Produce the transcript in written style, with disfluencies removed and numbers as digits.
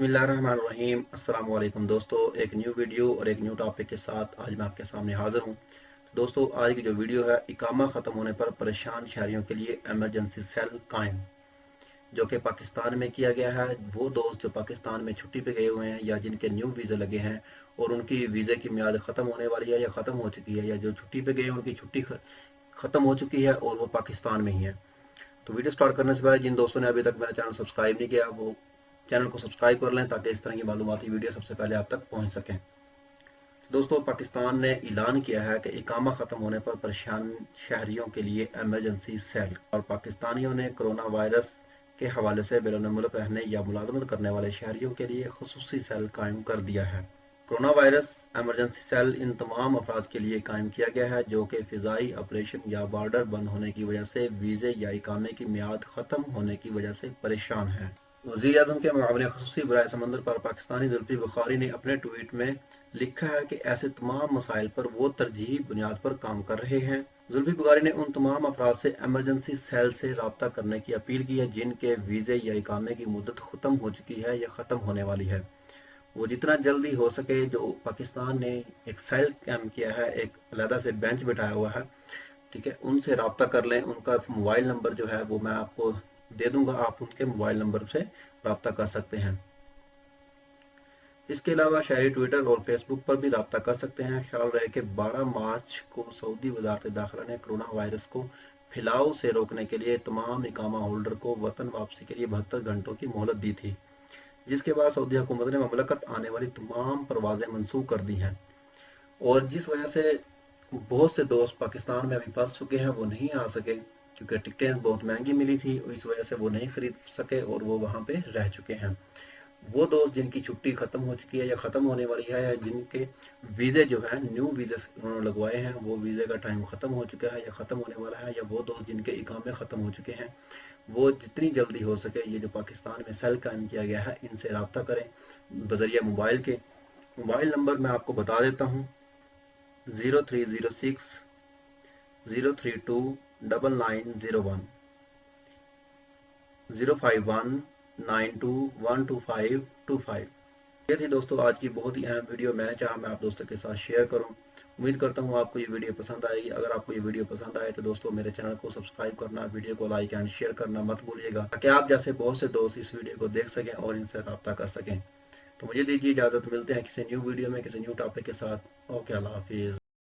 बिस्मिल्लाहिर्रहमानिर्रहीम। अस्सलाम वालेकुम दोस्तों, एक न्यू वीडियो और एक न्यू टॉपिक के साथ आज मैं आपके सामने हाजिर हूँ। दोस्तों, आज की जो वीडियो है, इकामा ख़त्म होने पर परेशान शहरियों के लिए एमरजेंसी सेल कायम, जो कि पाकिस्तान में किया गया है। वो दोस्त जो पाकिस्तान में छुट्टी पे गए हुए हैं या जिनके न्यू वीज़े लगे हैं और उनकी वीज़े की मियाद ख़त्म होने वाली है या ख़त्म हो चुकी है, या जो छुट्टी पे गए हैं उनकी छुट्टी ख़त्म हो चुकी है और वो पाकिस्तान में ही है। तो वीडियो स्टार्ट करने से पहले जिन दोस्तों ने अभी तक मेरा चैनल सब्सक्राइब नहीं किया, वो चैनल को सब्सक्राइब कर लें ताकि इस तरह की मालूमाती वीडियो सबसे पहले आप तक पहुंच सकें। दोस्तों, पाकिस्तान ने ऐलान किया है कि इकामा ख़त्म होने पर परेशान शहरियों के लिए एमरजेंसी सेल, और पाकिस्तानियों ने कोरोना वायरस के हवाले से बैरून मुल्क रहने या मुलाजमत करने वाले शहरियों के लिए खसूसी सेल कायम कर दिया है। कोरोना वायरस एमरजेंसी सेल इन तमाम अफराद के लिए कायम किया गया है जो कि फ़िज़ाई ऑपरेशन या बॉर्डर बंद होने की वजह से वीज़े या इकामे की मियाद ख़त्म होने की वजह से परेशान है। वज़ीर-ए-आज़म के मुआविन ख़ुसूसी बराए समंदर पर पाकिस्तानी जुल्फ़ी बुखारी ने अपने ट्वीट में लिखा है कि ऐसे तमाम मसाइल पर वो तरजीही बुनियाद पर काम कर रहे हैं। जुल्फ़ी बुखारी ने उन तमाम अफराद से एमरजेंसी सेल से रब्ता करने की अपील की है जिनके वीज़े या इकामे की मुद्दत ख़त्म हो चुकी है या ख़त्म होने वाली है। वो जितना जल्दी हो सके, जो पाकिस्तान ने एक सेल कायम किया है, एक अलहदा से बेंच बिठाया हुआ है, ठीक है, उनसे रब्ता कर लें। उनका मोबाइल नंबर जो है वो मैं आपको दे दूंगा, आप उनके मोबाइल नंबर से रब्ता कर सकते हैं। इसके अलावा शहरी ट्विटर और फेसबुक पर भी रब्ता कर सकते हैं। ख्याल रहे कि 12 मार्च को सऊदी वजारत दाखिला ने कोरोना वायरस को फैलाव से रोकने के लिए तमाम इकामा होल्डर को वतन वापसी के लिए 72 घंटों की मोहलत दी थी, जिसके बाद सऊदी हुकूमत ने ममलकत आने वाली तमाम परवाजें मनसूख कर दी हैं, और जिस वजह से बहुत से दोस्त पाकिस्तान में अभी फंस चुके हैं, वो नहीं आ सके क्योंकि टिकटें बहुत महंगी मिली थी, इस वजह से वो नहीं खरीद सके और वो वहाँ पे रह चुके हैं। वो दोस्त जिनकी छुट्टी ख़त्म हो चुकी है या ख़त्म होने वाली है, या जिनके वीज़े जो है न्यू वीज़े उन्होंने लगवाए हैं, वो वीज़े का टाइम ख़त्म हो चुका है या ख़त्म होने वाला है, या वो दोस्त जिनके इकामे ख़त्म हो चुके हैं, वो जितनी जल्दी हो सके ये जो पाकिस्तान में सेल कायम किया गया है, इनसे रब्ता करें बजरिया मोबाइल के। मोबाइल नंबर मैं आपको बता देता हूँ, 0306 032 9901, 05192125225। ये थी दोस्तों आज की बहुत ही अहम वीडियो। मैंने चाहा मैं आप दोस्तों के साथ शेयर करूं। उम्मीद करता हूं आपको ये वीडियो पसंद आएगी। अगर आपको ये वीडियो पसंद आए तो दोस्तों मेरे चैनल को सब्सक्राइब करना, वीडियो को लाइक एंड शेयर करना मत भूलिएगा, ताकि आप जैसे बहुत से दोस्त इस वीडियो को देख सकें और इनसे रब्ता कर सकें। तो मुझे दीजिए इजाज़त, मिलते हैं किसी न्यू वीडियो में किसी न्यू टॉपिक के साथ। ओके, अल्लाह हाफिज़।